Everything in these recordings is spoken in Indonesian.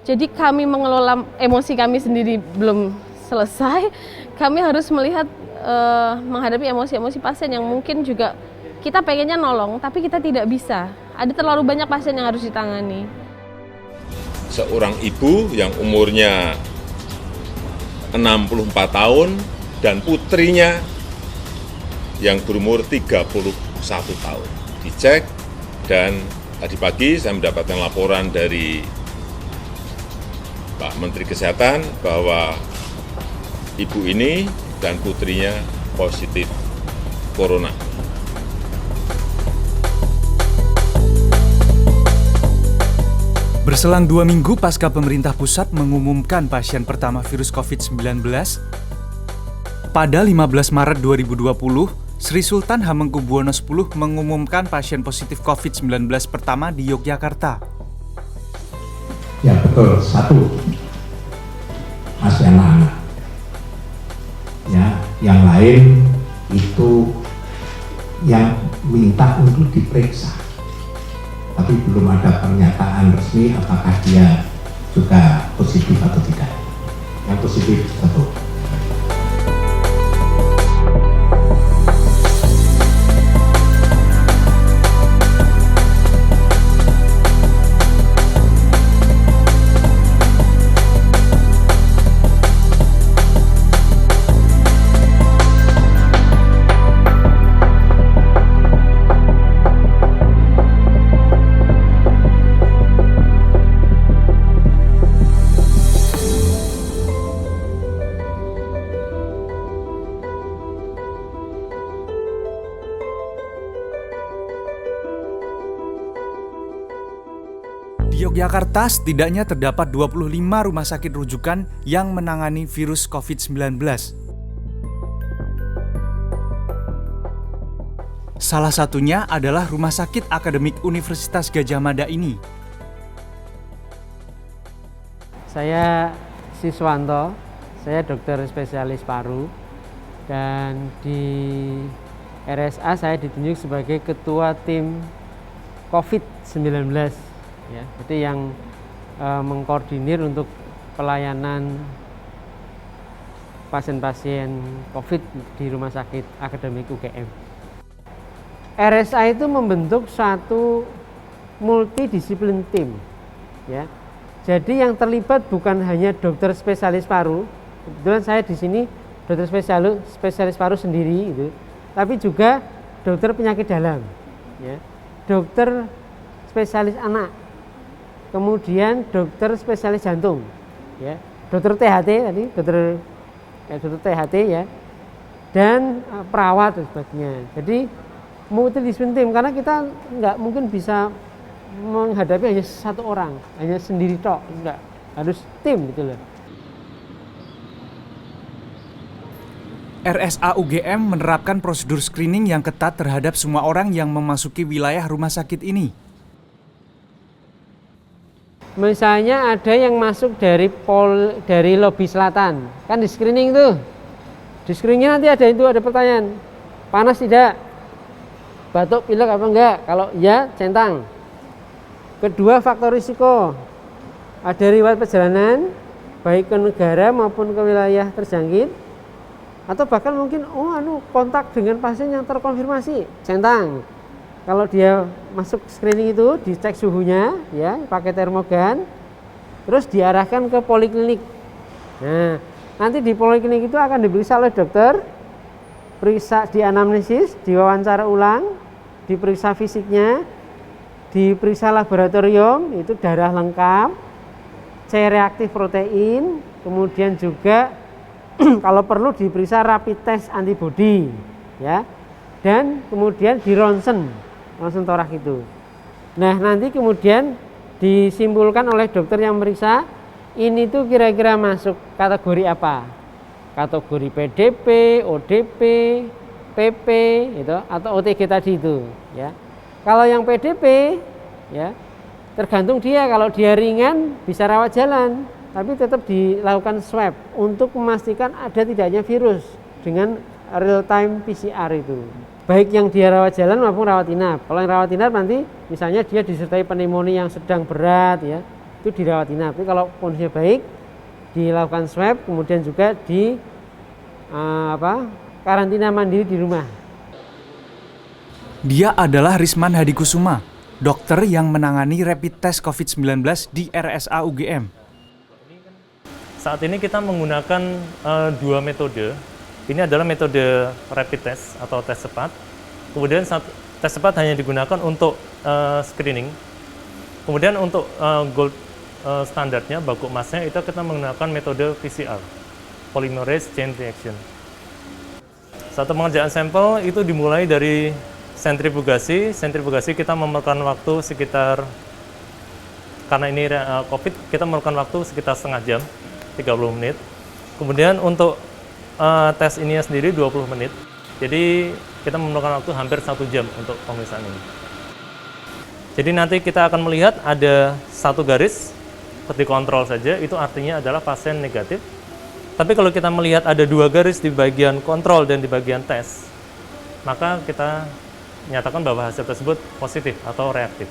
Jadi kami mengelola emosi kami sendiri belum selesai, kami harus melihat menghadapi emosi-emosi pasien yang mungkin juga kita pengennya nolong, tapi kita tidak bisa. Ada terlalu banyak pasien yang harus ditangani. Seorang ibu yang umurnya 64 tahun dan putrinya yang berumur 31 tahun. Dicek dan tadi pagi saya mendapatkan laporan dari Pak Menteri Kesehatan bahwa ibu ini dan putrinya positif corona. Berselang 2 minggu pasca pemerintah pusat mengumumkan pasien pertama virus COVID-19, pada 15 Maret 2020, Sri Sultan Hamengkubuwono X mengumumkan pasien positif COVID-19 pertama di Yogyakarta. Ya betul, satu masih anak-anak. Ya, yang lain itu yang minta untuk diperiksa, tapi belum ada pernyataan resmi apakah dia juga positif atau tidak. Yang positif satu. Di Yogyakarta setidaknya terdapat 25 rumah sakit rujukan yang menangani virus COVID-19. Salah satunya adalah Rumah Sakit Akademik Universitas Gadjah Mada ini. Saya Siswanto, saya dokter spesialis paru, dan di RSA saya ditunjuk sebagai ketua tim COVID-19. Ya, itu yang mengkoordinir untuk pelayanan pasien-pasien COVID di Rumah Sakit Akademik UGM. RSA itu membentuk satu multidisiplin tim, ya. Jadi yang terlibat bukan hanya dokter spesialis paru, kebetulan saya di sini dokter spesialis paru sendiri, itu, tapi juga dokter penyakit dalam, ya, dokter spesialis anak, kemudian dokter spesialis jantung, ya, dokter THT tadi, dokter THT, ya, dan perawat dan sebagainya. Jadi multidisiplin tim, karena kita nggak mungkin bisa menghadapi hanya satu orang, hanya sendiri tok, enggak, harus tim gitu loh. RSA UGM menerapkan prosedur screening yang ketat terhadap semua orang yang memasuki wilayah rumah sakit ini. Misalnya ada yang masuk dari lobi selatan, kan di screening tuh. Di screeningnya nanti ada pertanyaan, panas tidak? Batuk, pilek apa enggak? Kalau iya, centang. Kedua, faktor risiko. Ada riwayat perjalanan, baik ke negara maupun ke wilayah terjangkit, atau bahkan mungkin kontak dengan pasien yang terkonfirmasi, centang. Kalau dia masuk screening itu dicek suhunya, ya, pakai termogan, terus diarahkan ke poliklinik. Nah, nanti di poliklinik itu akan diperiksa oleh dokter, periksa di anamnesis, diwawancara ulang, diperiksa fisiknya, diperiksa laboratorium, itu darah lengkap, C reaktif protein, kemudian juga kalau perlu diperiksa rapid test antibody, ya, dan kemudian di ronsen torak itu. Nah, nanti kemudian disimpulkan oleh dokter yang meriksa ini tuh kira-kira masuk kategori apa? Kategori PDP, ODP, PP, itu atau OTG tadi itu, ya. Kalau yang PDP, ya, tergantung dia. Kalau dia ringan bisa rawat jalan, tapi tetap dilakukan swab untuk memastikan ada tidaknya virus dengan real time PCR itu. Baik yang dia rawat jalan maupun rawat inap. Kalau yang rawat inap nanti misalnya dia disertai pneumonia yang sedang berat, ya, itu dirawat inap. Tapi kalau kondisinya baik, dilakukan swab, kemudian juga di karantina mandiri di rumah. Dia adalah Risman Hadikusuma, dokter yang menangani rapid test COVID-19 di RSA UGM. Saat ini kita menggunakan dua metode. Ini adalah metode rapid test atau tes cepat. Kemudian tes cepat hanya digunakan untuk screening. Kemudian untuk gold standarnya, baku emasnya, itu kita menggunakan metode PCR, polymerase chain reaction. Satu pengerjaan sampel itu dimulai dari sentrifugasi. Sentrifugasi kita memerlukan waktu sekitar, karena ini COVID, kita memerlukan waktu sekitar setengah jam, 30 menit. Kemudian untuk tes ini sendiri 20 menit. Jadi kita memerlukan waktu hampir 1 jam untuk pemeriksaan ini. Jadi nanti kita akan melihat ada satu garis dikontrol saja, itu artinya adalah pasien negatif. Tapi kalau kita melihat ada 2 garis di bagian kontrol dan di bagian tes, maka kita nyatakan bahwa hasil tersebut positif atau reaktif.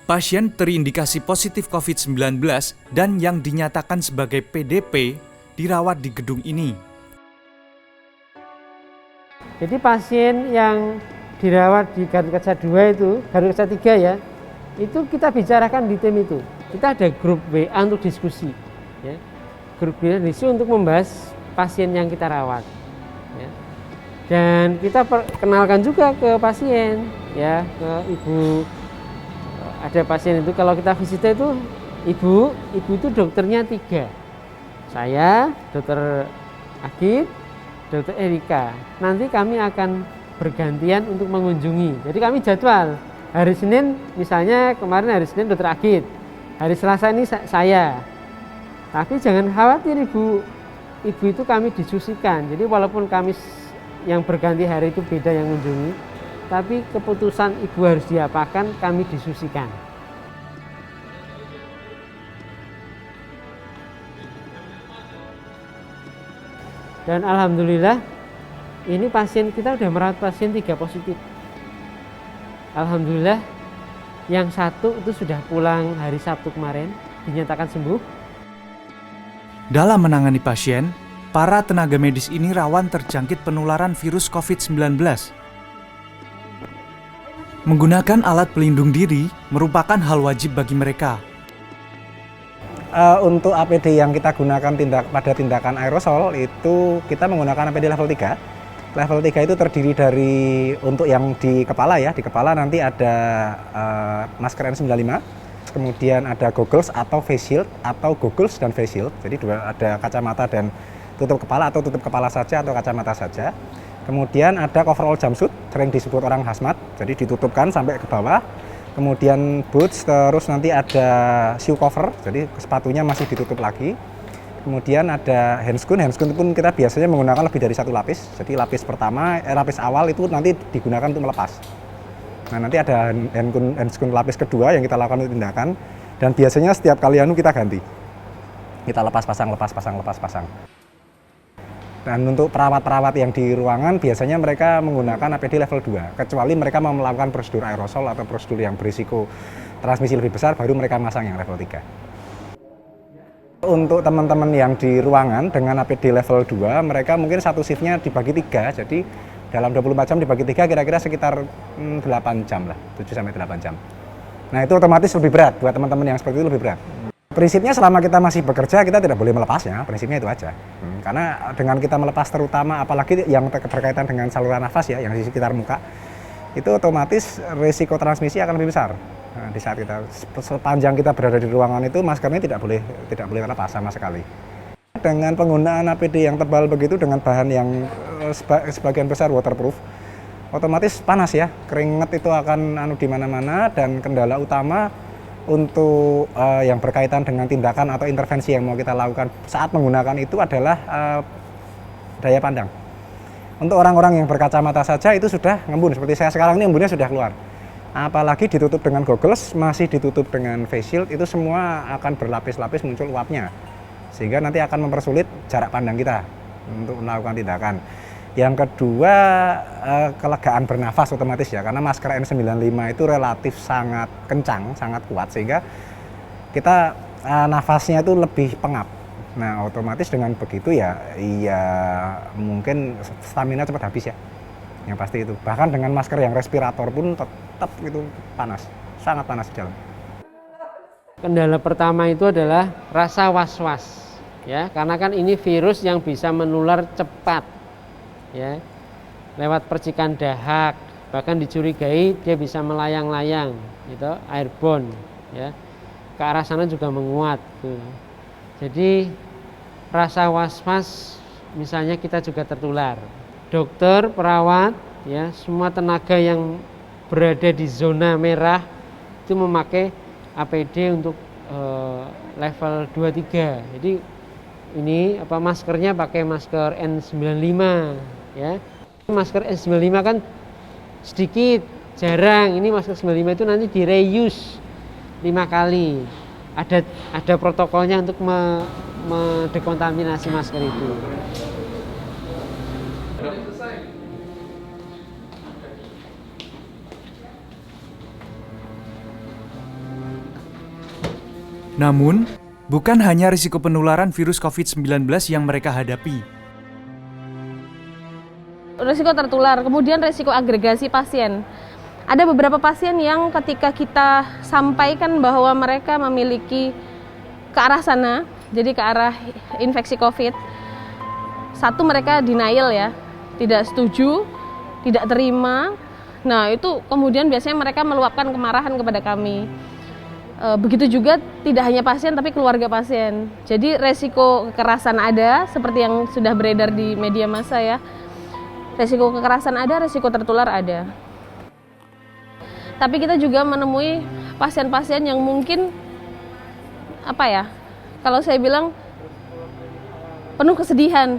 Pasien terindikasi positif COVID-19 dan yang dinyatakan sebagai PDP dirawat di gedung ini. Jadi pasien yang dirawat di Garuda 2 itu, Garuda 3 ya, itu kita bicarakan di tim itu. Kita ada grup WA untuk diskusi, ya. Grup WA diskusi untuk membahas pasien yang kita rawat, ya. Dan kita perkenalkan juga ke pasien, ya, ke ibu. Ada pasien itu kalau kita visit itu ibu itu dokternya 3. Saya, dokter Agit, dokter Erika. Nanti kami akan bergantian untuk mengunjungi. Jadi kami jadwal. Hari Senin misalnya kemarin hari Senin dokter Agit. Hari Selasa ini saya. Tapi jangan khawatir ibu. Ibu itu kami diskusikan. Jadi walaupun kami yang berganti hari itu beda yang mengunjungi, tapi keputusan ibu harus diapakan kami diskusikan. Dan alhamdulillah ini pasien kita sudah merawat pasien 3 positif. Alhamdulillah yang 1 itu sudah pulang hari Sabtu kemarin, dinyatakan sembuh. Dalam menangani pasien, para tenaga medis ini rawan terjangkit penularan virus COVID-19. Menggunakan alat pelindung diri merupakan hal wajib bagi mereka. Untuk APD yang kita gunakan pada tindakan aerosol itu kita menggunakan APD level 3. Level 3 itu terdiri dari untuk yang di kepala ya, di kepala nanti ada masker N95, kemudian ada goggles atau face shield atau goggles dan face shield. Jadi ada kacamata dan tutup kepala atau tutup kepala saja atau kacamata saja. Kemudian ada coverall jumpsuit, sering disebut orang hazmat, jadi ditutupkan sampai ke bawah. Kemudian boots, terus nanti ada shoe cover, jadi sepatunya masih ditutup lagi. Kemudian ada handscoon pun kita biasanya menggunakan lebih dari 1 lapis. Jadi lapis pertama, lapis awal itu nanti digunakan untuk melepas. Nah nanti ada handscoon lapis kedua yang kita lakukan untuk tindakan. Dan biasanya setiap kali kita ganti. Kita lepas pasang. Dan untuk perawat-perawat yang di ruangan biasanya mereka menggunakan APD level 2. Kecuali mereka mau melakukan prosedur aerosol atau prosedur yang berisiko transmisi lebih besar, baru mereka masang yang level 3. Untuk teman-teman yang di ruangan dengan APD level 2, mereka mungkin satu shiftnya dibagi 3. Jadi dalam 24 jam dibagi 3 kira-kira sekitar 8 jam lah, 7-8 jam. Nah itu otomatis lebih berat, buat teman-teman yang seperti itu lebih berat. Prinsipnya selama kita masih bekerja kita tidak boleh melepasnya, prinsipnya itu aja. Karena dengan kita melepas terutama apalagi yang berkaitan dengan saluran nafas ya, yang di sekitar muka, itu otomatis risiko transmisi akan lebih besar. Nah, di saat kita sepanjang kita berada di ruangan itu maskernya tidak boleh lepas sama sekali. Dengan penggunaan APD yang tebal begitu dengan bahan yang sebagian besar waterproof, otomatis panas ya, keringat itu akan di mana-mana dan kendala utama untuk yang berkaitan dengan tindakan atau intervensi yang mau kita lakukan saat menggunakan itu adalah daya pandang. Untuk orang-orang yang berkacamata saja itu sudah ngembun, seperti saya sekarang ini embunnya sudah keluar. Apalagi ditutup dengan goggles, masih ditutup dengan face shield, itu semua akan berlapis-lapis muncul uapnya. Sehingga nanti akan mempersulit jarak pandang kita untuk melakukan tindakan. Yang kedua, kelegaan bernafas otomatis ya, karena masker N95 itu relatif sangat kencang, sangat kuat, sehingga kita nafasnya itu lebih pengap. Nah, otomatis dengan begitu ya mungkin stamina cepat habis ya, yang pasti itu. Bahkan dengan masker yang respirator pun tetap itu panas, sangat panas di dalam. Kendala pertama itu adalah rasa was-was, ya, karena kan ini virus yang bisa menular cepat, ya, lewat percikan dahak, bahkan dicurigai dia bisa melayang-layang, gitu, airborne, ya, ke arah sana juga menguat, tuh. Jadi rasa was-was, misalnya kita juga tertular. Dokter, perawat, ya, semua tenaga yang berada di zona merah itu memakai APD untuk level 2-3. Jadi ini maskernya pakai masker N95, ya. Masker N95 kan sedikit, jarang. Ini masker N95 itu nanti di reuse 5 kali. Ada protokolnya untuk mendekontaminasi masker itu. Namun, bukan hanya risiko penularan virus COVID-19 yang mereka hadapi. Risiko tertular, kemudian risiko agregasi pasien. Ada beberapa pasien yang ketika kita sampaikan bahwa mereka memiliki ke arah sana, jadi ke arah infeksi COVID, satu mereka denial ya, tidak setuju, tidak terima. Nah itu kemudian biasanya mereka meluapkan kemarahan kepada kami. Begitu juga tidak hanya pasien tapi keluarga pasien. Jadi resiko kekerasan ada, seperti yang sudah beredar di media massa ya. Resiko kekerasan ada, resiko tertular ada. Tapi kita juga menemui pasien-pasien yang mungkin kalau saya bilang penuh kesedihan.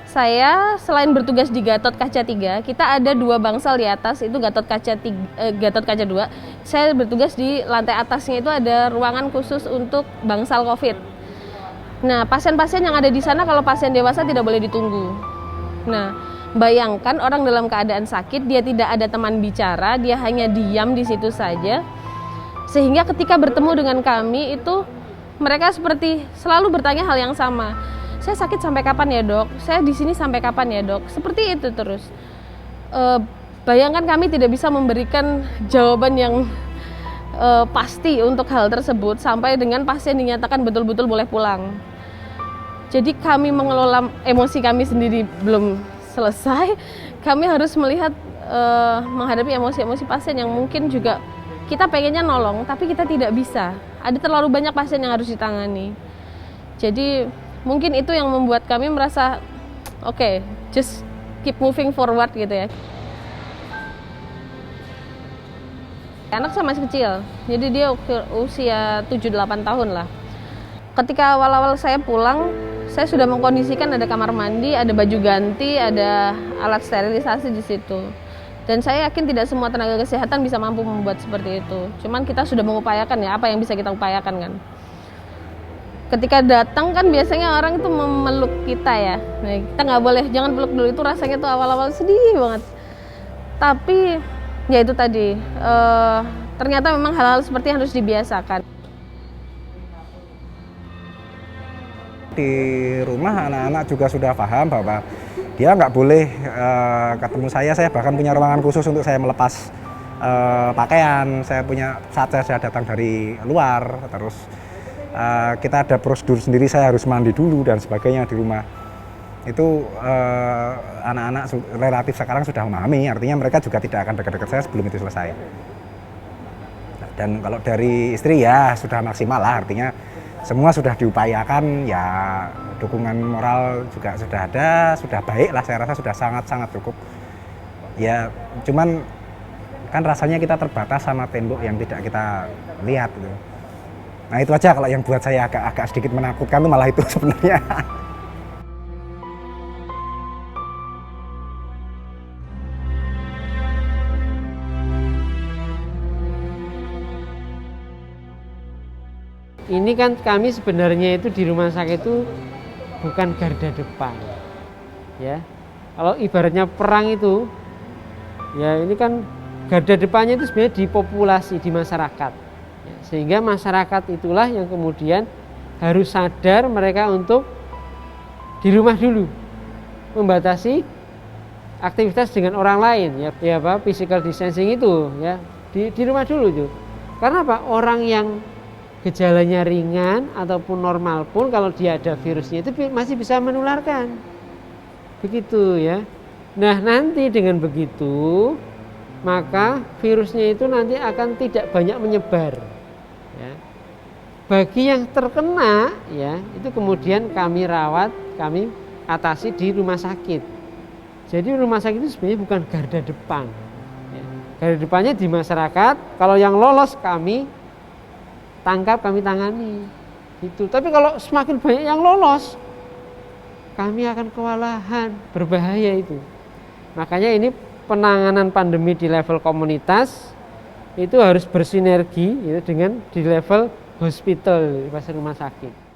Saya selain bertugas di Gatot Kaca 3, kita ada 2 bangsal di atas, itu Gatot Kaca 2. Saya bertugas di lantai atasnya, itu ada ruangan khusus untuk bangsal COVID. Nah, pasien-pasien yang ada di sana kalau pasien dewasa tidak boleh ditunggu. Nah, bayangkan orang dalam keadaan sakit, dia tidak ada teman bicara, dia hanya diam di situ saja. Sehingga ketika bertemu dengan kami itu mereka seperti selalu bertanya hal yang sama. Saya sakit sampai kapan ya dok? Saya di sini sampai kapan ya dok? Seperti itu terus. Bayangkan kami tidak bisa memberikan jawaban yang pasti untuk hal tersebut sampai dengan pasien dinyatakan betul-betul boleh pulang. Jadi kami mengelola emosi kami sendiri belum selesai. Kami harus melihat menghadapi emosi-emosi pasien yang mungkin juga kita pengennya nolong, tapi kita tidak bisa. Ada terlalu banyak pasien yang harus ditangani. Jadi mungkin itu yang membuat kami merasa oke, just keep moving forward gitu ya. Anak saya masih kecil, jadi dia usia 7-8 tahun lah. Ketika awal-awal saya pulang, saya sudah mengkondisikan ada kamar mandi, ada baju ganti, ada alat sterilisasi di situ. Dan saya yakin tidak semua tenaga kesehatan bisa mampu membuat seperti itu. Cuman kita sudah mengupayakan ya, apa yang bisa kita upayakan kan. Ketika datang kan biasanya orang itu memeluk kita ya. Nah, kita nggak boleh, jangan peluk dulu, itu rasanya tuh awal-awal sedih banget. Tapi ya itu tadi, ternyata memang hal-hal seperti harus dibiasakan. Di rumah anak-anak juga sudah paham bahwa dia nggak boleh ketemu saya bahkan punya ruangan khusus untuk saya melepas pakaian. Saya punya saat saya datang dari luar, terus kita ada prosedur sendiri, saya harus mandi dulu dan sebagainya di rumah. Itu anak-anak relatif sekarang sudah memahami, artinya mereka juga tidak akan dekat-dekat saya sebelum itu selesai. Dan kalau dari istri ya sudah maksimal lah, artinya semua sudah diupayakan, ya dukungan moral juga sudah ada, sudah baik lah, saya rasa sudah sangat-sangat cukup. Ya cuman kan rasanya kita terbatas sama tembok yang tidak kita lihat gitu. Nah itu aja kalau yang buat saya agak sedikit menakutkan tuh malah itu sebenarnya. Ini kan kami sebenarnya itu di rumah sakit itu bukan garda depan, ya. Kalau ibaratnya perang itu, ya ini kan garda depannya itu sebenarnya di populasi, di masyarakat. Ya, sehingga masyarakat itulah yang kemudian harus sadar mereka untuk di rumah dulu, membatasi aktivitas dengan orang lain, ya apa physical distancing itu, ya di rumah dulu itu. Karena apa? Orang yang gejalanya ringan ataupun normal pun kalau dia ada virusnya itu masih bisa menularkan, begitu ya. Nah nanti dengan begitu maka virusnya itu nanti akan tidak banyak menyebar. Ya. Bagi yang terkena, ya itu kemudian kami rawat, kami atasi di rumah sakit. Jadi rumah sakit itu sebenarnya bukan garda depan. Ya. Garda depannya di masyarakat. Kalau yang lolos kami tangkap, kami tangani. Itu. Tapi kalau semakin banyak yang lolos, kami akan kewalahan, berbahaya itu. Makanya ini penanganan pandemi di level komunitas itu harus bersinergi ya, dengan di level hospital, di rumah sakit.